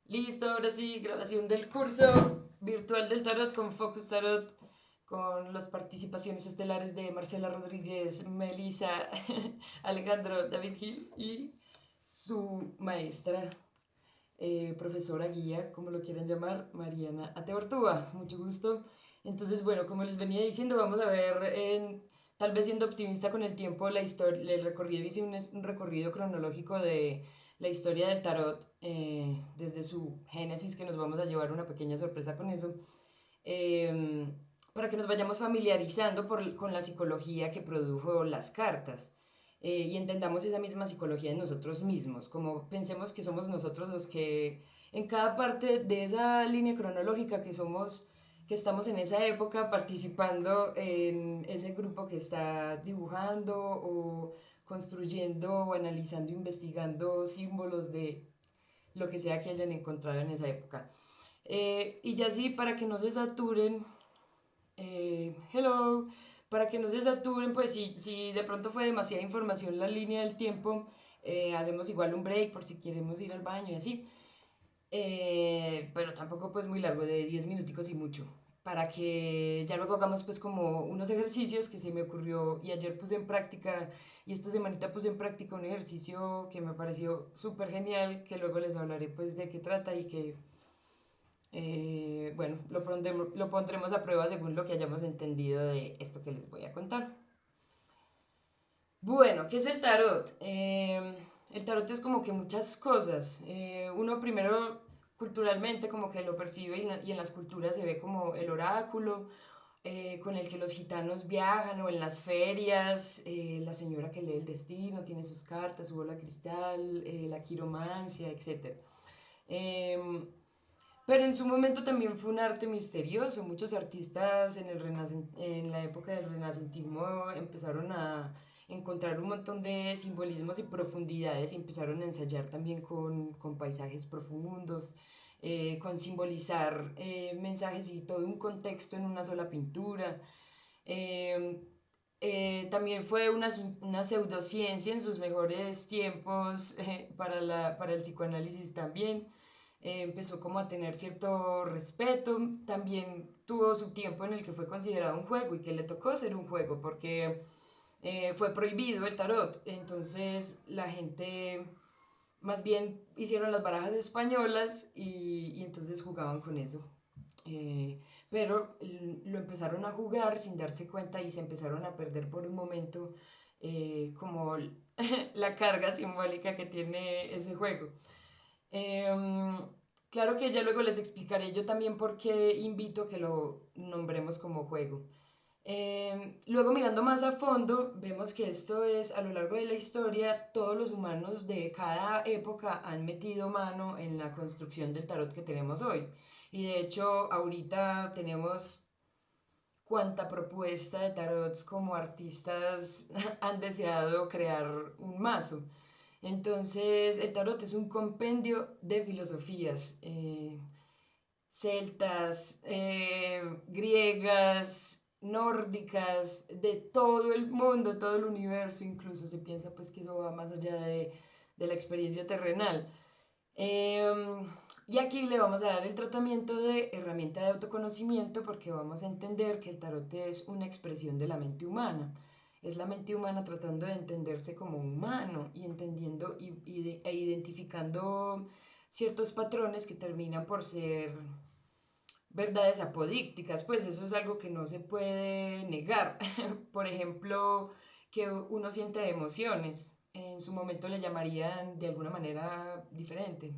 Listo, ahora sí, grabación del curso virtual del tarot con Focus Tarot, con las participaciones estelares de Marcela Rodríguez, Melissa, Alejandro, David Gil y su maestra, profesora guía, como lo quieran llamar, Mariana Ateortúa. Mucho gusto. Entonces, bueno, como les venía diciendo, vamos a ver, tal vez siendo optimista con el tiempo, la historia, el recorrido, hice un recorrido cronológico de la historia del tarot, desde su génesis, que nos vamos a llevar una pequeña sorpresa con eso, eh, para que nos vayamos familiarizando con la psicología que produjo las cartas. Y entendamos esa misma psicología en nosotros mismos, como pensemos que somos nosotros los que en cada parte de esa línea cronológica que estamos en esa época participando en ese grupo que está dibujando o construyendo o analizando, investigando símbolos de lo que sea que hayan encontrado en esa época. Y ya sí, para que no se saturen, hello, para que no se saturen, pues si de pronto fue demasiada información la línea del tiempo, hacemos igual un break por si queremos ir al baño y así. Pero tampoco pues muy largo, de 10 minuticos y mucho, para que ya luego hagamos pues como unos ejercicios que se me ocurrió y ayer puse en práctica y esta semanita puse en práctica un ejercicio que me pareció súper genial, que luego les hablaré pues de qué trata y que bueno, lo pondremos a prueba según lo que hayamos entendido de esto que les voy a contar. Bueno, ¿qué es el tarot? El tarot es como que muchas cosas. Uno primero culturalmente como que lo percibe y en las culturas se ve como el oráculo, con el que los gitanos viajan o en las ferias, la señora que lee el destino, tiene sus cartas, su bola de cristal, la quiromancia, etc. Pero en su momento también fue un arte misterioso. Muchos artistas en la época del renacentismo empezaron a encontrar un montón de simbolismos y profundidades y empezaron a ensayar también con paisajes profundos, con simbolizar mensajes y todo un contexto en una sola pintura. Eh, También fue una pseudociencia en sus mejores tiempos, para el psicoanálisis también. Empezó como a tener cierto respeto. También tuvo su tiempo en el que fue considerado un juego y que le tocó ser un juego porque fue prohibido el tarot. Entonces la gente más bien hicieron las barajas españolas y entonces jugaban con eso. Pero lo empezaron a jugar sin darse cuenta y se empezaron a perder por un momento, como la carga simbólica que tiene ese juego. Claro que ya luego les explicaré yo también por qué invito a que lo nombremos como juego. Luego mirando más a fondo, vemos que esto es a lo largo de la historia, todos los humanos de cada época han metido mano en la construcción del tarot que tenemos hoy. Y de hecho, ahorita tenemos cuanta propuesta de tarots como artistas han deseado crear un mazo. Entonces, el tarot es un compendio de filosofías, celtas, griegas, nórdicas, de todo el mundo, todo el universo, incluso se piensa pues que eso va más allá de la experiencia terrenal. Eh, y aquí le vamos a dar el tratamiento de herramienta de autoconocimiento porque vamos a entender que el tarot es una expresión de la mente humana. Es la mente humana tratando de entenderse como humano y entendiendo e identificando ciertos patrones que terminan por ser verdades apodícticas, pues eso es algo que no se puede negar. Por ejemplo, que uno siente emociones, en su momento le llamarían de alguna manera diferente.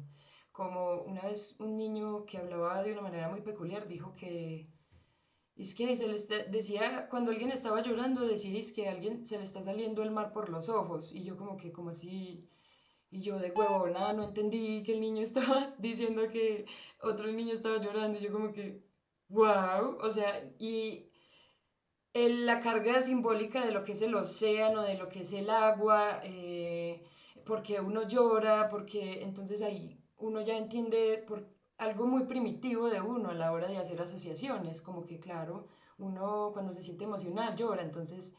Como una vez un niño que hablaba de una manera muy peculiar dijo que es que decía, cuando alguien estaba llorando, decía es que a alguien se le está saliendo el mar por los ojos. Y yo como que, como así, y yo de huevona no entendí que el niño estaba diciendo que otro niño estaba llorando. Y yo como que, wow, o sea, y la carga simbólica de lo que es el océano, de lo que es el agua, porque uno llora, porque entonces ahí uno ya entiende algo muy primitivo de uno a la hora de hacer asociaciones, como que claro, uno cuando se siente emocional llora, entonces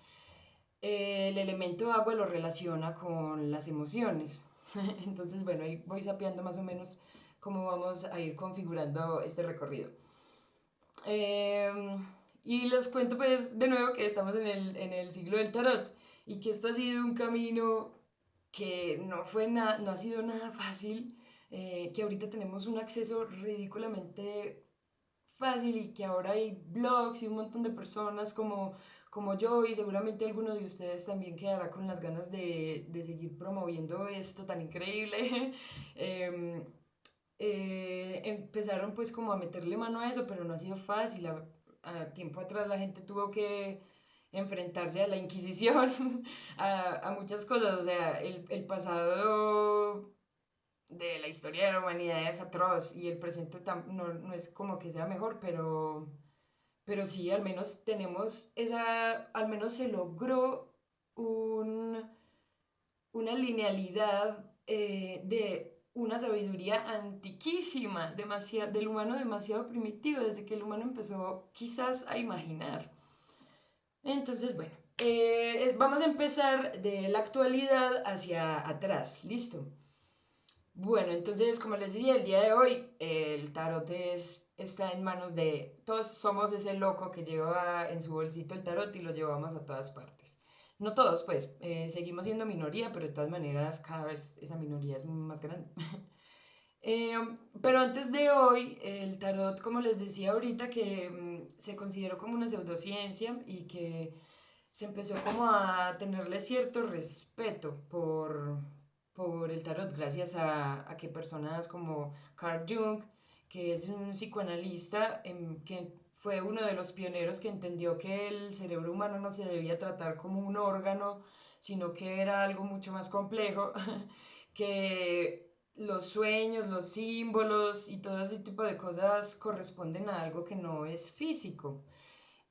el elemento agua lo relaciona con las emociones. Entonces, bueno, ahí voy sapeando más o menos cómo vamos a ir configurando este recorrido. Eh, y les cuento pues de nuevo que estamos en el siglo del tarot y que esto ha sido un camino que no ha sido nada fácil, que ahorita tenemos un acceso ridículamente fácil y que ahora hay blogs y un montón de personas como yo y seguramente alguno de ustedes también quedará con las ganas de seguir promoviendo esto tan increíble. Em, Empezaron pues como a meterle mano a eso, pero no ha sido fácil. Tiempo atrás la gente tuvo que enfrentarse a la Inquisición, a muchas cosas. O sea, el pasado de la historia de la humanidad es atroz y el presente no es como que sea mejor, pero sí, al menos tenemos al menos se logró un, una linealidad de una sabiduría antiquísima, del humano demasiado primitivo, desde que el humano empezó quizás a imaginar. Entonces, bueno, vamos a empezar de la actualidad hacia atrás, ¿listo? Bueno, entonces, como les decía, el día de hoy el tarot está en manos de todos. Somos ese loco que lleva en su bolsito el tarot y lo llevamos a todas partes. No todos, pues, seguimos siendo minoría, pero de todas maneras cada vez esa minoría es más grande. Eh, pero antes de hoy, el tarot, como les decía ahorita, que se consideró como una pseudociencia y que se empezó como a tenerle cierto respeto por el tarot, gracias a que personas como Carl Jung, que es un psicoanalista, que fue uno de los pioneros que entendió que el cerebro humano no se debía tratar como un órgano, sino que era algo mucho más complejo, que los sueños, los símbolos y todo ese tipo de cosas corresponden a algo que no es físico,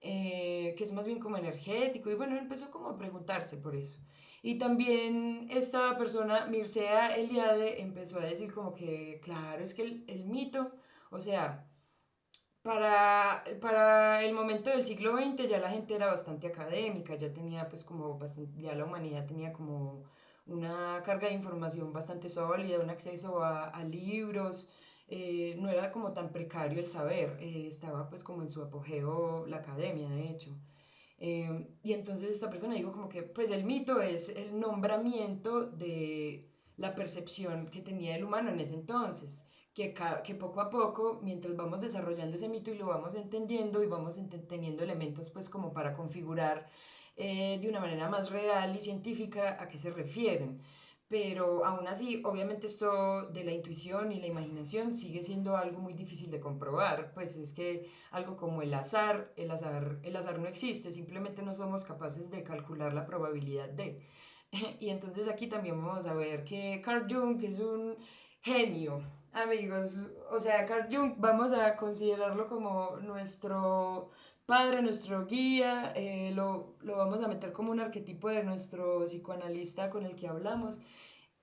que es más bien como energético, y bueno, empezó como a preguntarse por eso. Y también esta persona, Mircea Eliade, empezó a decir como que, claro, es que el mito, o sea, para el momento del siglo XX ya la gente era bastante académica, ya tenía pues como bastante, ya la humanidad tenía como una carga de información bastante sólida, un acceso a libros, no era como tan precario el saber, estaba pues como en su apogeo la academia de hecho. Y entonces esta persona dijo como que pues el mito es el nombramiento de la percepción que tenía el humano en ese entonces, que poco a poco, mientras vamos desarrollando ese mito y lo vamos entendiendo y vamos teniendo elementos pues como para configurar de una manera más real y científica a qué se refieren. Pero aún así, obviamente esto de la intuición y la imaginación sigue siendo algo muy difícil de comprobar, pues es que algo como el azar no existe, simplemente no somos capaces de calcular la probabilidad de. Y entonces aquí también vamos a ver que Carl Jung es un genio, amigos. O sea, Carl Jung vamos a considerarlo como nuestro padre, nuestro guía, lo vamos a meter como un arquetipo de nuestro psicoanalista con el que hablamos.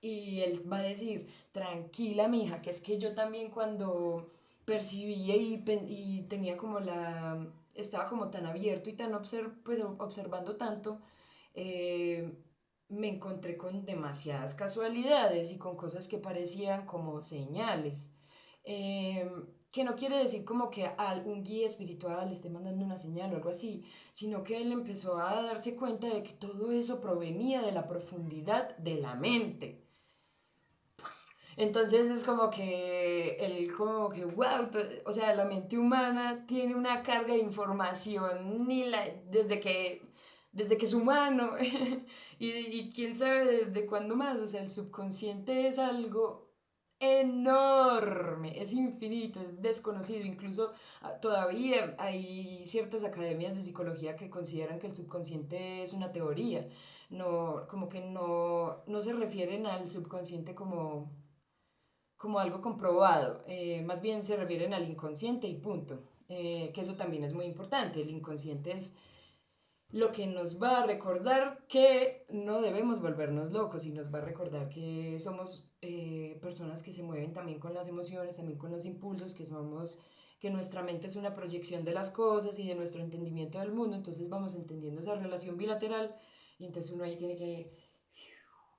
Y él va a decir, tranquila, mija, que es que yo también cuando percibía y tenía como estaba como tan abierto y tan pues, observando tanto, eh, me encontré con demasiadas casualidades y con cosas que parecían como señales. Eh, que no quiere decir como que algún guía espiritual le esté mandando una señal o algo así, sino que él empezó a darse cuenta de que todo eso provenía de la profundidad de la mente. Entonces es como que él como que, wow, o sea, la mente humana tiene una carga de información desde que es humano y quién sabe desde cuándo más, o sea, el subconsciente es algo enorme, es infinito, es desconocido, incluso todavía hay ciertas academias de psicología que consideran que el subconsciente es una teoría, no, como que no se refieren al subconsciente como algo comprobado, más bien se refieren al inconsciente y punto, que eso también es muy importante, el inconsciente es lo que nos va a recordar que no debemos volvernos locos y nos va a recordar que somos personas que se mueven también con las emociones, también con los impulsos, que nuestra mente es una proyección de las cosas y de nuestro entendimiento del mundo, entonces vamos entendiendo esa relación bilateral y entonces uno ahí tiene que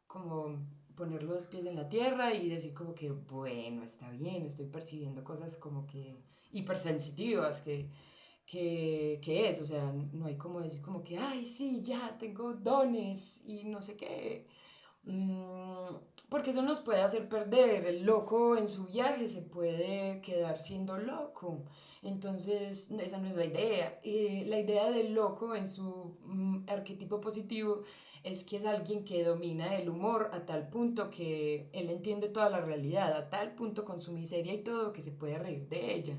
como poner los pies en la tierra y decir como que, bueno, está bien, estoy percibiendo cosas como que hipersensitivas, que es, o sea, no hay como decir como que, ay, sí, ya tengo dones y no sé qué. Mm, porque eso nos puede hacer perder. El loco en su viaje se puede quedar siendo loco. Entonces, esa no es la idea. La idea del loco en su arquetipo positivo es que es alguien que domina el humor a tal punto que él entiende toda la realidad, a tal punto con su miseria y todo que se puede reír de ella.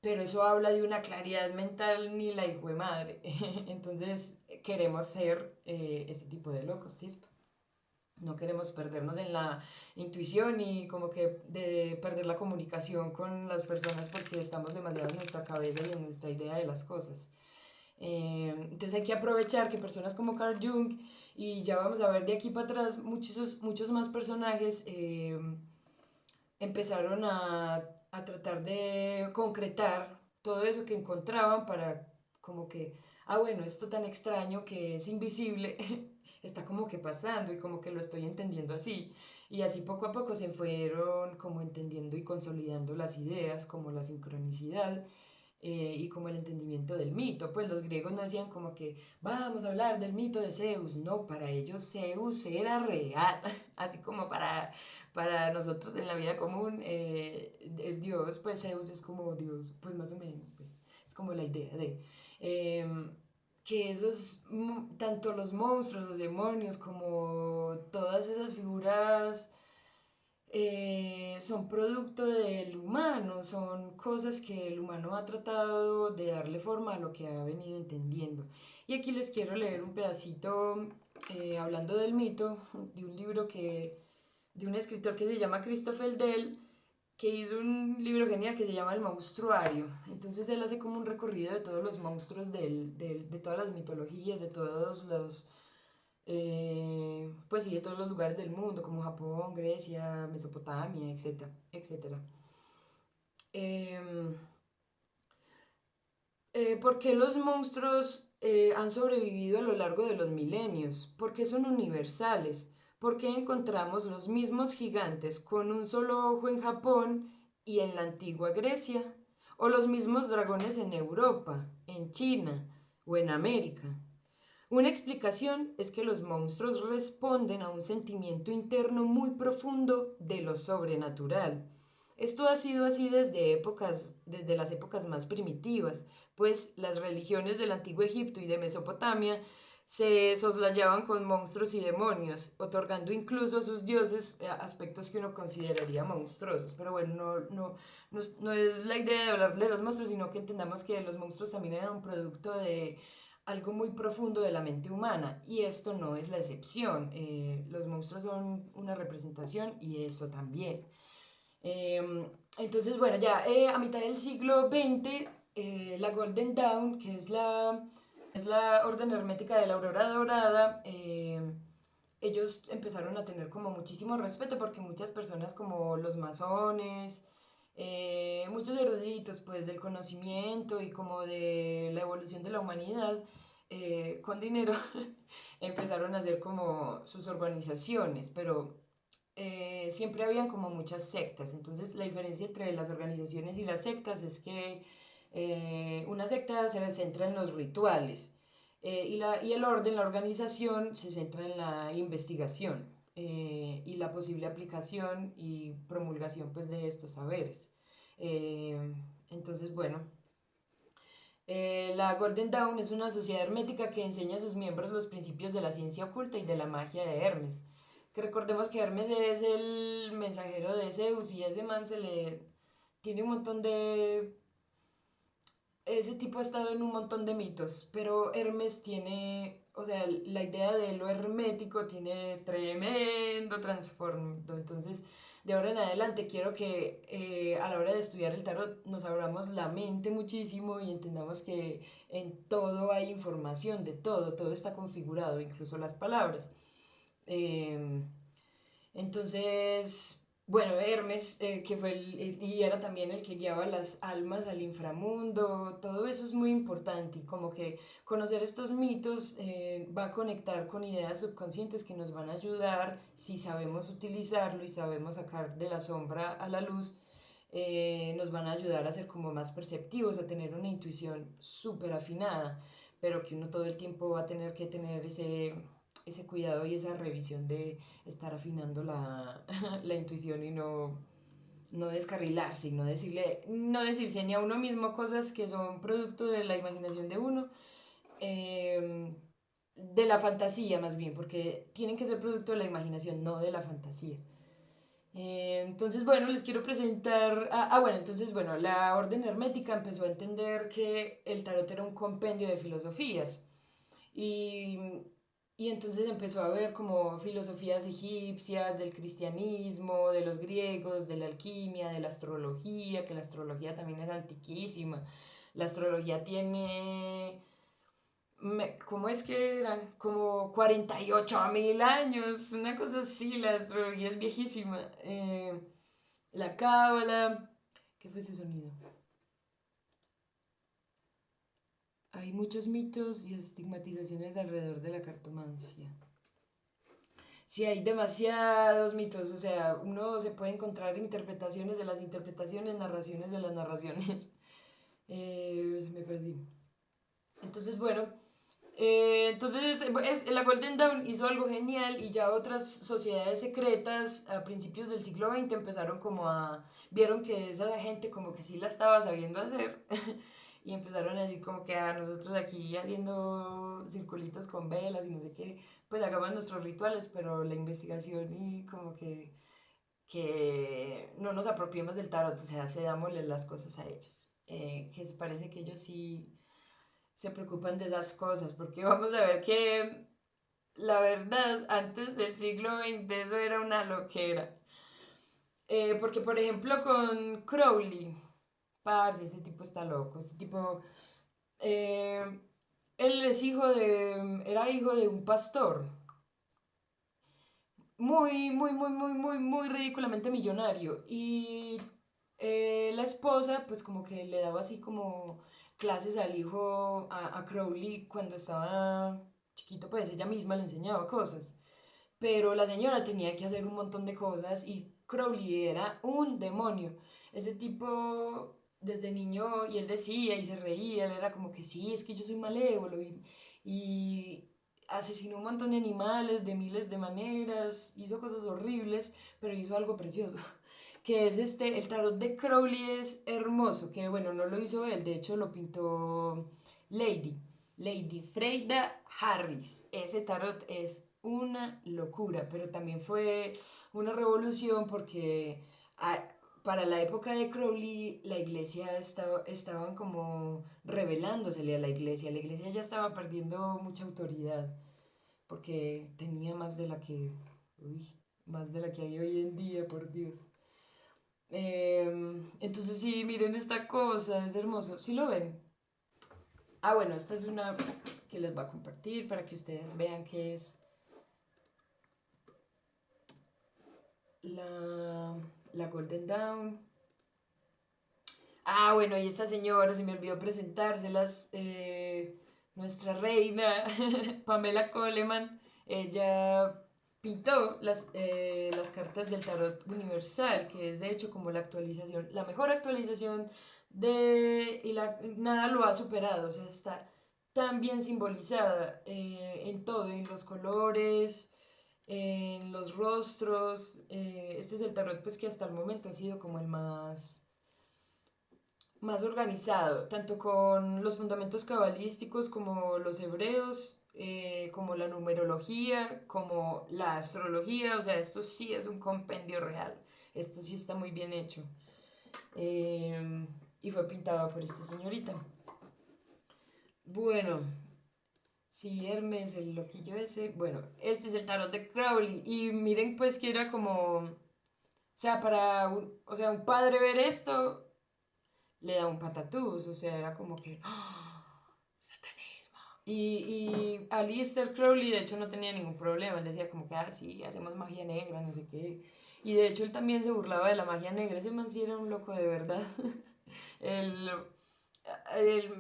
Pero eso habla de una claridad mental ni la hijo de madre. Entonces, queremos ser este tipo de locos, ¿cierto? No queremos perdernos en la intuición y como que de perder la comunicación con las personas porque estamos demasiado en nuestra cabeza y en nuestra idea de las cosas. Entonces hay que aprovechar que personas como Carl Jung y ya vamos a ver de aquí para atrás muchos más personajes empezaron a tratar de concretar todo eso que encontraban para como que, ah, bueno, esto tan extraño que es invisible está como que pasando y como que lo estoy entendiendo así. Y así poco a poco se fueron como entendiendo y consolidando las ideas como la sincronicidad y como el entendimiento del mito. Pues los griegos no decían como que vamos a hablar del mito de Zeus, no, para ellos Zeus era real, así como para nosotros en la vida común es Dios, pues Zeus es como Dios, pues más o menos, pues es como la idea de... que esos, tanto los monstruos, los demonios, como todas esas figuras son producto del humano, son cosas que el humano ha tratado de darle forma a lo que ha venido entendiendo. Y aquí les quiero leer un pedacito hablando del mito, de un libro de un escritor que se llama Christopher Dell, que hizo un libro genial que se llama El Monstruario. Entonces él hace como un recorrido de todos los monstruos de todas las mitologías, de todos los pues sí, de todos los lugares del mundo, como Japón, Grecia, Mesopotamia, etcétera, etcétera. Eh, ¿Por qué los monstruos han sobrevivido a lo largo de los milenios? ¿Por qué son universales? ¿Por qué encontramos los mismos gigantes con un solo ojo en Japón y en la antigua Grecia? ¿O los mismos dragones en Europa, en China o en América? Una explicación es que los monstruos responden a un sentimiento interno muy profundo de lo sobrenatural. Esto ha sido así desde las épocas más primitivas, pues las religiones del antiguo Egipto y de Mesopotamia se soslayaban con monstruos y demonios, otorgando incluso a sus dioses aspectos que uno consideraría monstruosos. Pero bueno, no es la idea de hablar de los monstruos, sino que entendamos que los monstruos también eran un producto de algo muy profundo de la mente humana y esto no es la excepción. Los monstruos son una representación y eso también. Entonces, bueno, ya a mitad del siglo XX, la Golden Dawn, que es la orden hermética de la aurora dorada, ellos empezaron a tener como muchísimo respeto porque muchas personas como los masones, muchos eruditos pues del conocimiento y como de la evolución de la humanidad con dinero empezaron a hacer como sus organizaciones, pero siempre habían como muchas sectas. Entonces la diferencia entre las organizaciones y las sectas es que una secta se centra en los rituales y el orden, la organización se centra en la investigación y la posible aplicación y promulgación pues de estos saberes. Entonces, bueno, la Golden Dawn es una sociedad hermética que enseña a sus miembros los principios de la ciencia oculta y de la magia de Hermes. Que recordemos que Hermes es el mensajero de Zeus y ese man se le tiene un montón de... Ese tipo ha estado en un montón de mitos, pero Hermes tiene, o sea, la idea de lo hermético tiene tremendo trasfondo. Entonces, de ahora en adelante quiero que a la hora de estudiar el tarot nos abramos la mente muchísimo y entendamos que en todo hay información, de todo, todo está configurado, incluso las palabras. Eh, entonces, Bueno, Hermes, que fue y era también el que guiaba las almas al inframundo, todo eso es muy importante y como que conocer estos mitos va a conectar con ideas subconscientes que nos van a ayudar si sabemos utilizarlo y sabemos sacar de la sombra a la luz, nos van a ayudar a ser como más perceptivos, a tener una intuición súper afinada, pero que uno todo el tiempo va a tener que tener ese cuidado y esa revisión de estar afinando la intuición y no descarrilarse, y no decirse ni a uno mismo cosas que son producto de la imaginación de uno, de la fantasía más bien, porque tienen que ser producto de la imaginación, no de la fantasía. Entonces, bueno, les quiero presentar. Bueno, entonces, bueno, la orden hermética empezó a entender que el tarot era un compendio de filosofías. Y, y entonces empezó a ver como filosofías egipcias, del cristianismo, de los griegos, de la alquimia, de la astrología, que la astrología también es antiquísima. La astrología tiene ¿cómo es que eran? Como 48.000 años, una cosa así, la astrología es viejísima. La cábala, ¿qué fue ese sonido? Hay muchos mitos y estigmatizaciones alrededor de la cartomancia. Sí, hay demasiados mitos, o sea, uno se puede encontrar interpretaciones de las interpretaciones, narraciones de las narraciones. Me perdí. Entonces, bueno, la Golden Dawn hizo algo genial y ya otras sociedades secretas a principios del siglo XX empezaron como vieron que esa gente como que sí la estaba sabiendo hacer y empezaron a decir como que nosotros aquí haciendo circulitos con velas y no sé qué, pues hagamos nuestros rituales, pero la investigación y como que no nos apropiemos del tarot, o sea, cedámosle las cosas a ellos. Que se parece que ellos sí se preocupan de esas cosas, porque vamos a ver que la verdad, antes del siglo XX eso era una loquera. Porque, por ejemplo, con Crowley, parce, ese tipo está loco, ese tipo, eh, él es era hijo de un pastor, muy ridículamente millonario, y la esposa, pues como que le daba así como clases al hijo, a Crowley, cuando estaba chiquito, pues ella misma le enseñaba cosas. Pero la señora tenía que hacer un montón de cosas y Crowley era un demonio. Ese tipo desde niño, y él decía y se reía, él era como que sí, es que yo soy malévolo y asesinó un montón de animales de miles de maneras, hizo cosas horribles, pero hizo algo precioso. Que es el tarot de Crowley es hermoso, que bueno, no lo hizo él, de hecho lo pintó Lady, Lady Freida Harris. Ese tarot es una locura, pero también fue una revolución porque ah, para la época de Crowley la iglesia estaban como rebelándosele a la iglesia ya estaba perdiendo mucha autoridad porque tenía más de la uy, más de la que hay hoy en día, por Dios. Entonces sí, miren esta cosa, es hermoso. ¿Sí lo ven? Bueno, esta es una que les voy a compartir para que ustedes vean que es la Golden Dawn. Bueno, y esta señora, se me olvidó presentárselas, nuestra reina, Pamela Coleman, ella pintó las cartas del tarot universal, que es de hecho como la actualización, la mejor actualización nada lo ha superado, o sea, está tan bien simbolizada en todo, en los colores, en los rostros. Este es el tarot pues que hasta el momento ha sido como el más organizado, tanto con los fundamentos cabalísticos como los hebreos, como la numerología, como la astrología, o sea, esto sí es un compendio real, esto sí está muy bien hecho. Y fue pintado por esta señorita. Bueno, sí, Hermes, el loquillo ese, bueno, este es el tarot de Crowley, y miren pues que era como, o sea, un padre ver esto le da un patatús, o sea, era como que, satanismo. Y Aleister Crowley, de hecho, no tenía ningún problema, él decía como que, sí, hacemos magia negra, no sé qué. Y de hecho él también se burlaba de la magia negra, ese man sí era un loco de verdad. Él,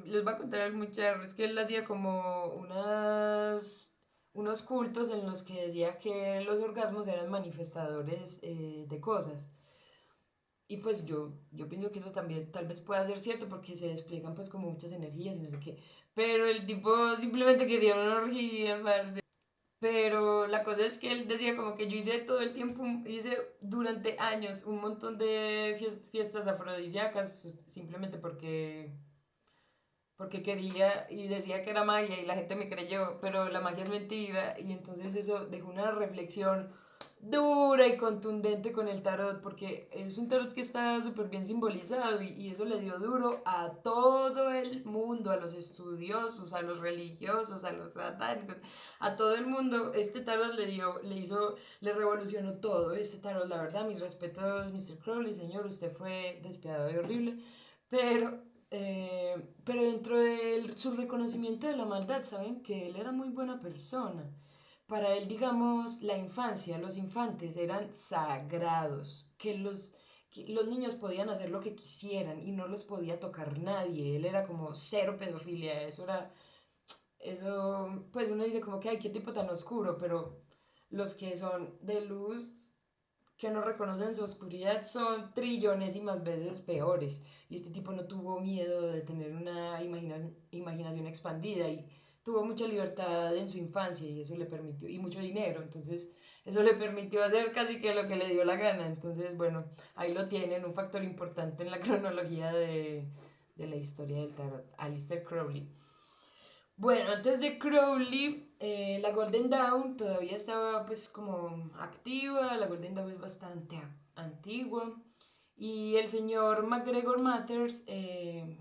les voy a contar algo muy charro, es que él hacía como unos cultos en los que decía que los orgasmos eran manifestadores de cosas. Y pues yo pienso que eso también tal vez pueda ser cierto porque se despliegan pues como muchas energías y no sé qué. Pero el tipo simplemente quería una orgía, parce. Pero la cosa es que él decía como que yo hice todo el tiempo, hice durante años un montón de fiestas afrodisíacas simplemente porque quería y decía que era magia y la gente me creyó, pero la magia es mentira y entonces eso dejó una reflexión dura y contundente con el tarot porque es un tarot que está súper bien simbolizado y eso le dio duro a todo el mundo, a los estudiosos, a los religiosos, a los satánicos, a todo el mundo. Este tarot le revolucionó todo. Este tarot, la verdad, mis respetos, Mr. Crowley, señor, usted fue despiadado y horrible, pero pero dentro de su reconocimiento de la maldad, saben que él era muy buena persona. Para él, digamos, la infancia, los infantes eran sagrados, que los niños podían hacer lo que quisieran y no los podía tocar nadie. Él era como cero pedofilia, eso, pues uno dice como que, ay, qué tipo tan oscuro, pero los que son de luz que no reconocen su oscuridad son trillones y más veces peores. Y este tipo no tuvo miedo de tener una imaginación expandida y tuvo mucha libertad en su infancia y eso le permitió, y mucho dinero, entonces eso le permitió hacer casi que lo que le dio la gana. Entonces, bueno, ahí lo tienen, un factor importante en la cronología de la historia del tarot, Aleister Crowley. Bueno, antes de Crowley, la Golden Dawn todavía estaba pues como activa, la Golden Dawn es bastante antigua y el señor McGregor Matters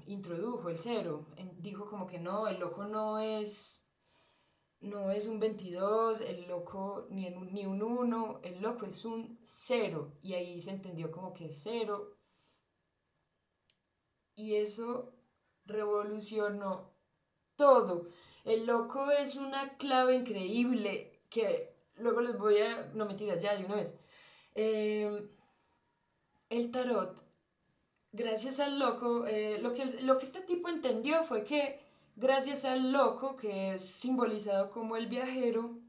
introdujo el cero, dijo como que no, el loco no es un 22, el loco ni un 1, el loco es un cero y ahí se entendió como que cero y eso revolucionó todo. El loco es una clave increíble que luego les voy a... No, mentiras, ya de una vez. Eh, el tarot, gracias al loco, lo que este tipo entendió fue que gracias al loco, que es simbolizado como el viajero,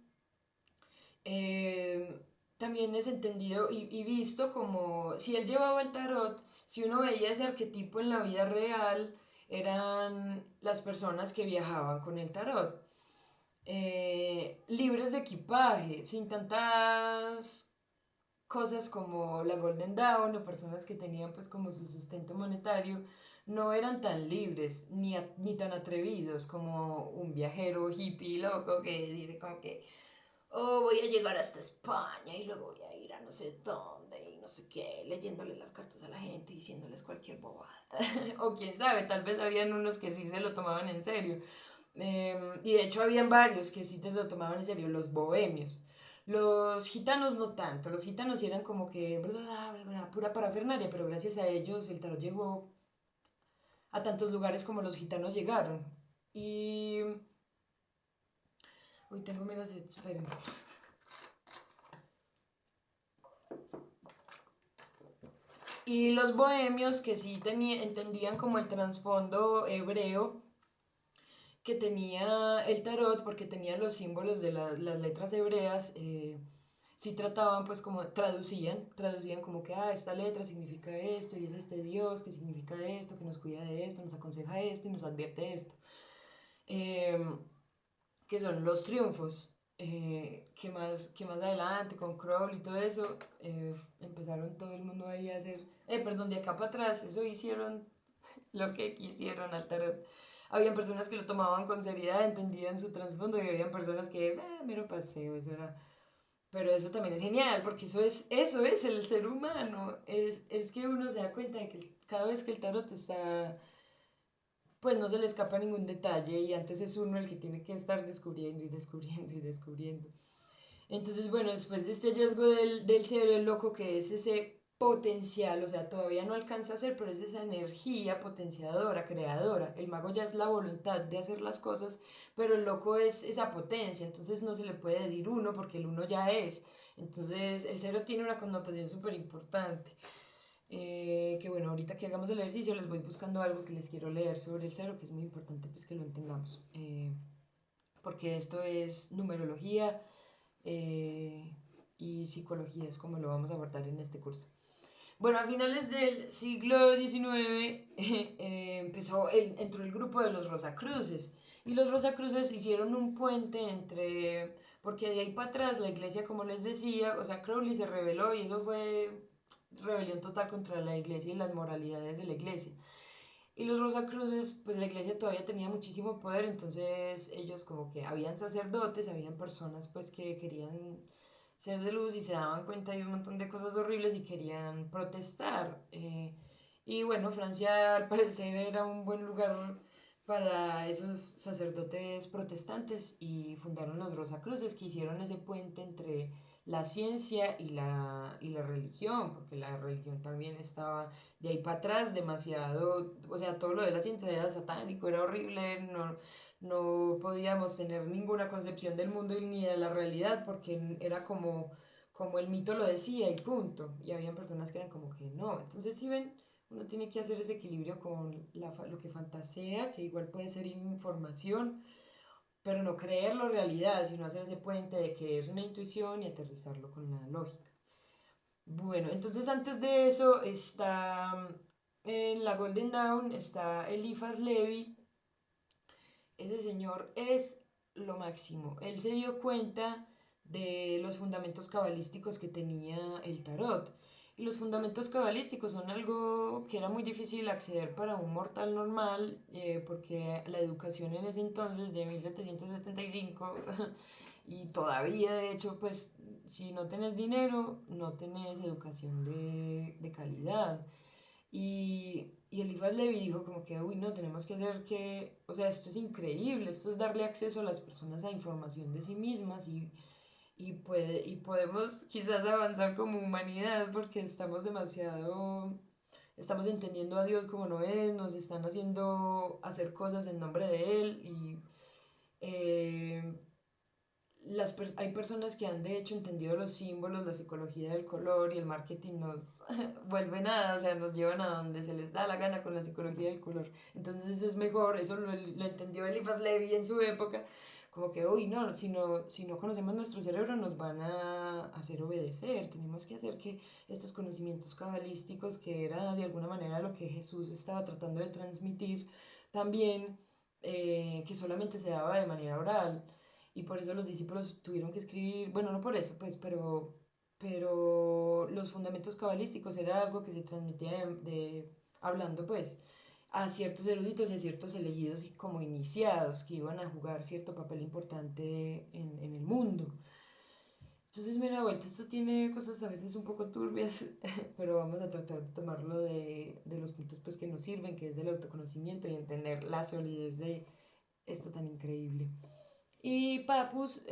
eh, también es entendido y visto como si él llevaba el tarot, si uno veía ese arquetipo en la vida real, eran las personas que viajaban con el tarot. Libres de equipaje, sin tantas cosas como la Golden Dawn o personas que tenían pues como su sustento monetario, no eran tan libres ni tan atrevidos como un viajero hippie loco que dice como que, oh, voy a llegar hasta España y luego voy a ir a no sé dónde y no sé qué, leyéndole las cartas a la gente y diciéndoles cualquier bobada. O quién sabe, tal vez habían unos que sí se lo tomaban en serio. Y de hecho habían varios que sí se lo tomaban en serio, los bohemios. Los gitanos no tanto, los gitanos sí eran como que bla, bla, bla, pura parafernaria, pero gracias a ellos el tarot llegó a tantos lugares como los gitanos llegaron. Y... Uy, tengo menos... Esperen. Y los bohemios que sí entendían como el trasfondo hebreo que tenía el tarot, porque tenían los símbolos de las letras hebreas, sí trataban pues como traducían como que, ah, esta letra significa esto, y es este Dios que significa esto, que nos cuida de esto, nos aconseja esto y nos advierte esto. Eh, que son los triunfos, que más adelante con Crowley y todo eso, empezaron todo el mundo ahí a hacer, perdón, de acá para atrás, eso hicieron lo que quisieron al tarot. Habían personas que lo tomaban con seriedad, entendían su trasfondo y habían personas que, mero paseo, eso era. Pero eso también es genial, porque eso es el ser humano. Es que uno se da cuenta de que cada vez que el tarot está, pues no se le escapa ningún detalle y antes es uno el que tiene que estar descubriendo y descubriendo y descubriendo. Entonces, bueno, después de este hallazgo del cerebro loco, que es ese potencial, o sea, todavía no alcanza a ser, pero es esa energía potenciadora, creadora. El mago ya es la voluntad de hacer las cosas, pero el loco es esa potencia, entonces no se le puede decir uno porque el uno ya es. Entonces el cero tiene una connotación súper importante. Que bueno, ahorita que hagamos el ejercicio les voy buscando algo que les quiero leer sobre el cero, que es muy importante pues que lo entendamos. Porque esto es numerología y psicología, es como lo vamos a abordar en este curso. Bueno, a finales del siglo XIX entró el grupo de los Rosacruces. Y los Rosacruces hicieron un puente entre, porque de ahí para atrás la iglesia, como les decía, o sea, Crowley se rebeló y eso fue rebelión total contra la iglesia y las moralidades de la iglesia. Y los Rosacruces, pues la iglesia todavía tenía muchísimo poder, entonces ellos como que habían sacerdotes, habían personas pues que querían ser de luz y se daban cuenta de un montón de cosas horribles y querían protestar. Y bueno, Francia al parecer era un buen lugar para esos sacerdotes protestantes y fundaron los Rosacruces que hicieron ese puente entre la ciencia y la religión, porque la religión también estaba de ahí para atrás demasiado, o sea, todo lo de la ciencia era satánico, era horrible, no podíamos tener ninguna concepción del mundo ni de la realidad porque era como el mito lo decía y punto. Y habían personas que eran como que no. Entonces, si ven, uno tiene que hacer ese equilibrio con lo que fantasea, que igual puede ser información, pero no creerlo realidad, sino hacer ese puente de que es una intuición y aterrizarlo con la lógica. Bueno, entonces antes de eso está en la Golden Dawn, está Eliphas Levi. Ese señor es lo máximo. Él se dio cuenta de los fundamentos cabalísticos que tenía el tarot. Y los fundamentos cabalísticos son algo que era muy difícil acceder para un mortal normal, porque la educación en ese entonces, de 1775, y todavía de hecho, pues si no tenés dinero, no tenés educación de calidad. Y Elifas Levi dijo como que, uy, no, tenemos que hacer que, o sea, esto es increíble, esto es darle acceso a las personas a información de sí mismas y podemos quizás avanzar como humanidad porque estamos entendiendo a Dios como no es, nos están haciendo hacer cosas en nombre de Él y eh, hay personas que han de hecho entendido los símbolos, la psicología del color y el marketing nos vuelve nada, o sea, nos llevan a donde se les da la gana con la psicología del color. Entonces es mejor, eso lo entendió Eliphas Levi en su época, como que, uy, no, si no conocemos nuestro cerebro nos van a hacer obedecer, tenemos que hacer que estos conocimientos cabalísticos, que era de alguna manera lo que Jesús estaba tratando de transmitir, también, que solamente se daba de manera oral y por eso los discípulos tuvieron que escribir, bueno, no por eso, pues, pero los fundamentos cabalísticos era algo que se transmitía hablando, pues, a ciertos eruditos y a ciertos elegidos y como iniciados que iban a jugar cierto papel importante en el mundo. Entonces, mira, vuelta, esto tiene cosas a veces un poco turbias, pero vamos a tratar de tomarlo de los puntos pues que nos sirven, que es del autoconocimiento y entender la solidez de esto tan increíble. Y Papus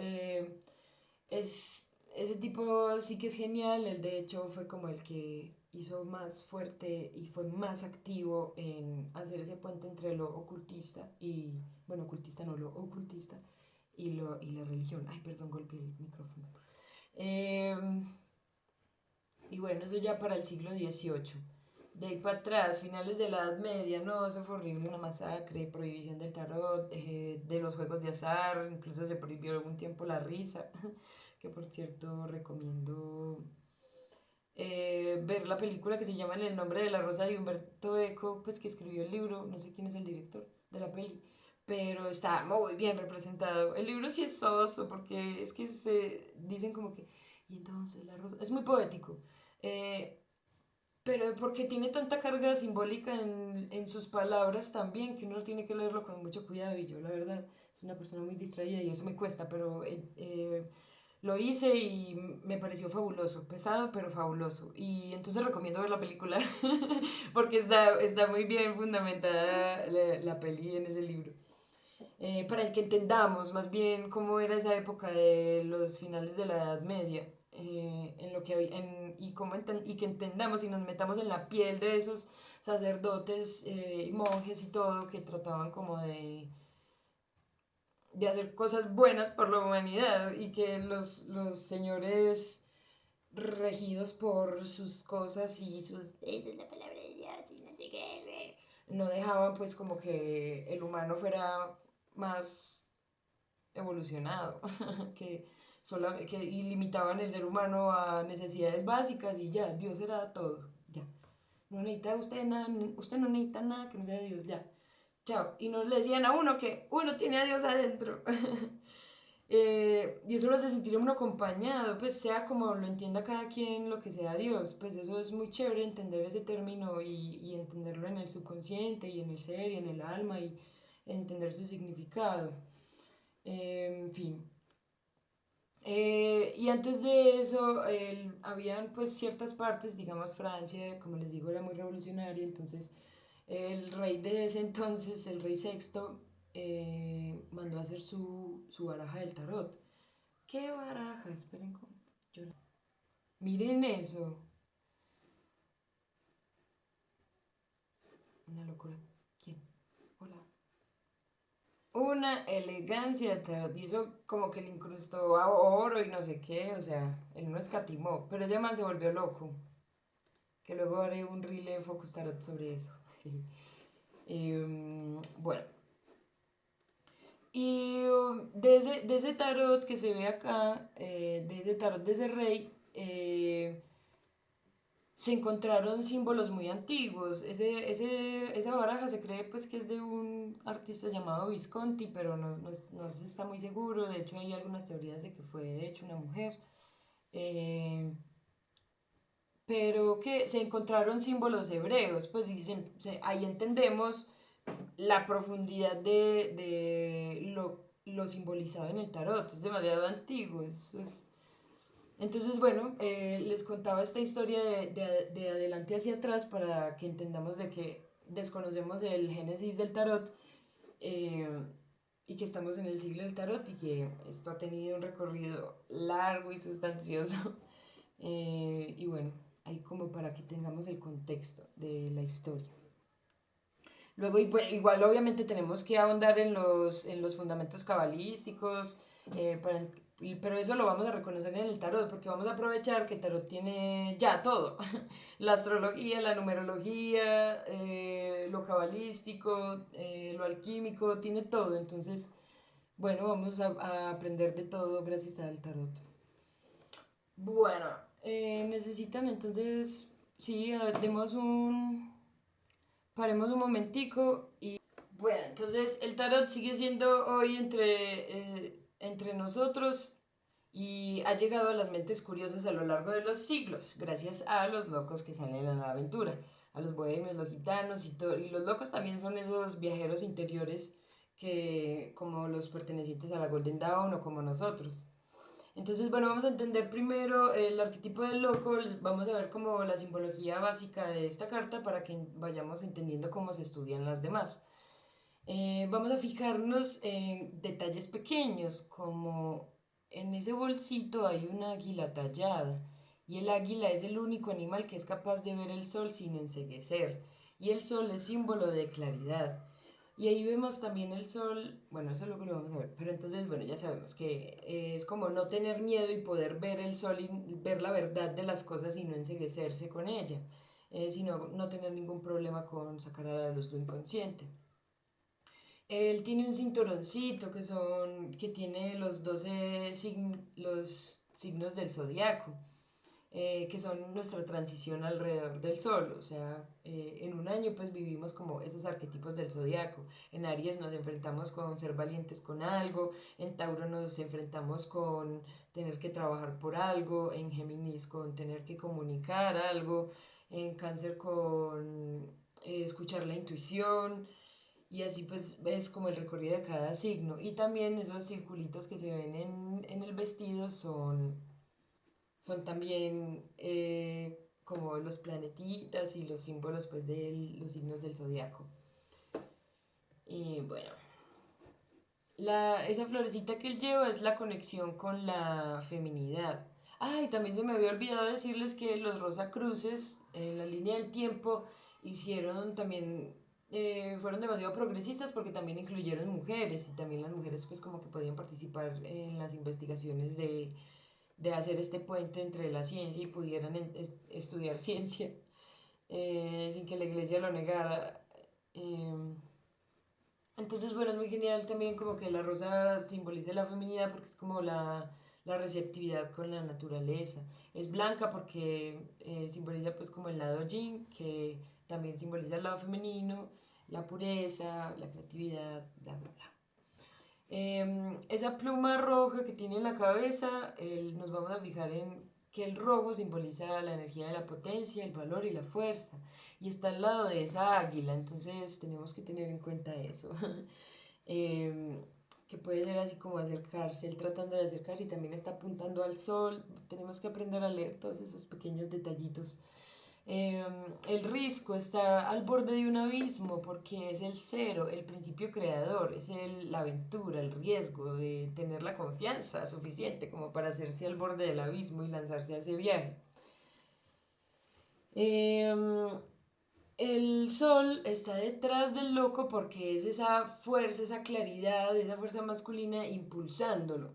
ese tipo sí que es genial, él de hecho fue como el que hizo más fuerte y fue más activo en hacer ese puente entre lo ocultista y, bueno, ocultista no, lo ocultista y la religión. Ay, perdón, golpeé el micrófono. Eh, y bueno, eso ya para el siglo XVIII. De ahí para atrás, finales de la Edad Media, no, eso fue horrible, una masacre, prohibición del tarot, de los juegos de azar, incluso se prohibió algún tiempo la risa, que por cierto recomiendo ver la película que se llama En el nombre de la rosa de Humberto Eco, pues que escribió el libro, no sé quién es el director de la peli, pero está muy bien representado. El libro sí es soso, porque es que se dicen como que, y entonces la rosa, es muy poético. Eh, pero porque tiene tanta carga simbólica en sus palabras también, que uno tiene que leerlo con mucho cuidado. Y yo, la verdad, soy una persona muy distraída y eso me cuesta, pero lo hice y me pareció fabuloso, pesado, pero fabuloso. Y entonces recomiendo ver la película, porque está muy bien fundamentada la peli en ese libro. Para el que entendamos más bien cómo era esa época de los finales de la Edad Media, en lo que, y que entendamos y nos metamos en la piel de esos sacerdotes y monjes y todo que trataban como de hacer cosas buenas por la humanidad y que los señores regidos por sus cosas y sus, esa es la palabra de Dios y no sé qué, no dejaban pues como que el humano fuera más evolucionado, que, y limitaban el ser humano a necesidades básicas y ya, Dios era todo, ya. No necesita usted nada, usted no necesita nada que no sea Dios, ya. Chao. Y nos le decían a uno que uno tiene a Dios adentro. Y eso lo hace sentir uno acompañado, pues sea como lo entienda cada quien lo que sea Dios, pues eso es muy chévere entender ese término y entenderlo en el subconsciente y en el ser y en el alma y entender su significado. En fin. Y antes de eso, habían pues ciertas partes, digamos Francia, como les digo, era muy revolucionaria, entonces el rey de ese entonces, el rey Sexto, mandó a hacer su baraja del tarot. ¿Qué baraja? Esperen, miren eso. Una locura. ¿Quién? Hola. Una elegancia de tarot. Y eso como que le incrustó a oro y no sé qué. O sea, él no escatimó. Pero ella man se volvió loco. Que luego haré un reel en Focus Tarot sobre eso. Bueno. Y de ese tarot que se ve acá, de ese tarot de ese rey, se encontraron símbolos muy antiguos. Esa baraja se cree pues que es de un artista llamado Visconti, pero no se está muy seguro. De hecho hay algunas teorías de que fue de hecho una mujer. Eh, pero que se encontraron símbolos hebreos, pues y ahí entendemos la profundidad de lo simbolizado en el tarot. Es demasiado antiguo. Entonces, bueno, les contaba esta historia de adelante hacia atrás para que entendamos de que desconocemos el génesis del tarot, eh, y que estamos en el siglo del tarot y que esto ha tenido un recorrido largo y sustancioso. Y bueno, ahí como para que tengamos el contexto de la historia. Luego, igual obviamente tenemos que ahondar en los fundamentos cabalísticos, pero eso lo vamos a reconocer en el tarot, porque vamos a aprovechar que el tarot tiene ya todo. La astrología, la numerología, lo cabalístico, lo alquímico, tiene todo. Entonces, bueno, vamos a aprender de todo gracias al tarot. Bueno, necesitan entonces, sí, demos paremos un momentico. Bueno, entonces el tarot sigue siendo hoy entre nosotros y ha llegado a las mentes curiosas a lo largo de los siglos, gracias a los locos que salen a la aventura, a los bohemios, los gitanos y los locos también son esos viajeros interiores que como los pertenecientes a la Golden Dawn o como nosotros. Entonces, bueno, vamos a entender primero el arquetipo del loco, vamos a ver como la simbología básica de esta carta para que vayamos entendiendo cómo se estudian las demás. Vamos a fijarnos en detalles pequeños, como en ese bolsito hay una águila tallada, y el águila es el único animal que es capaz de ver el sol sin enceguecer, y el sol es símbolo de claridad. Y ahí vemos también el sol, bueno, eso es lo que lo vamos a ver, pero entonces, bueno, ya sabemos que es como no tener miedo y poder ver el sol y ver la verdad de las cosas y no enceguecerse con ella, sino no tener ningún problema con sacar a la luz lo inconsciente. Él tiene un cinturoncito que tiene los signos del zodiaco, que son nuestra transición alrededor del sol. O sea, en un año pues vivimos como esos arquetipos del zodiaco. En Aries nos enfrentamos con ser valientes con algo, en Tauro nos enfrentamos con tener que trabajar por algo, en Géminis con tener que comunicar algo, en Cáncer con escuchar la intuición. Y así pues es como el recorrido de cada signo. Y también esos circulitos que se ven en el vestido son también como los planetitas y los símbolos pues de los signos del zodiaco. Y bueno, esa florecita que él lleva es la conexión con la feminidad. Ay, también se me había olvidado decirles que los Rosacruces, en la línea del tiempo, hicieron también, fueron demasiado progresistas porque también incluyeron mujeres y también las mujeres pues como que podían participar en las investigaciones de hacer este puente entre la ciencia y pudieran estudiar ciencia sin que la iglesia lo negara. Eh, entonces, bueno, es muy genial también como que la rosa simboliza la feminidad porque es como la receptividad con la naturaleza. Es blanca porque simboliza pues como el lado yin, que también simboliza el lado femenino, la pureza, la creatividad, bla, bla, bla. Esa pluma roja que tiene en la cabeza, nos vamos a fijar en que el rojo simboliza la energía de la potencia, el valor y la fuerza. Y está al lado de esa águila, entonces tenemos que tener en cuenta eso. Em, que puede ser así como acercarse, él tratando de acercarse y también está apuntando al sol. Tenemos que aprender a leer todos esos pequeños detallitos. El risco está al borde de un abismo porque es el cero, el principio creador, es la aventura, el riesgo de tener la confianza suficiente como para hacerse al borde del abismo y lanzarse a ese viaje. Eh, el sol está detrás del loco porque es esa fuerza, esa claridad, esa fuerza masculina impulsándolo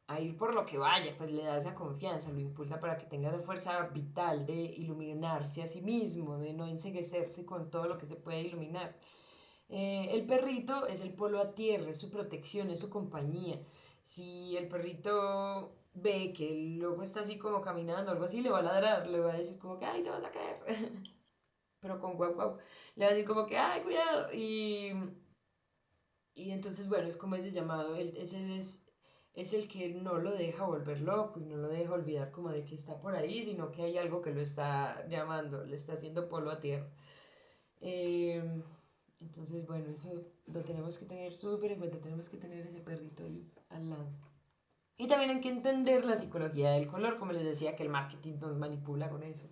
a ir por lo que vaya, pues le da esa confianza, lo impulsa para que tenga esa fuerza vital de iluminarse a sí mismo, de no enceguecerse con todo lo que se puede iluminar. El perrito es el polo a tierra, es su protección, es su compañía. Si el perrito ve que el lobo está así como caminando, algo así, le va a ladrar, le va a decir como que, ay, te vas a caer, pero con guau guau. Le va a decir como que, ay, cuidado. Y entonces, bueno, es como ese llamado, es el que no lo deja volver loco y no lo deja olvidar como de que está por ahí, sino que hay algo que lo está llamando, le está haciendo polvo a tierra. Eh, entonces, bueno, eso lo tenemos que tener súper en cuenta, tenemos que tener ese perrito ahí al lado. Y también hay que entender la psicología del color, como les decía, que el marketing nos manipula con eso.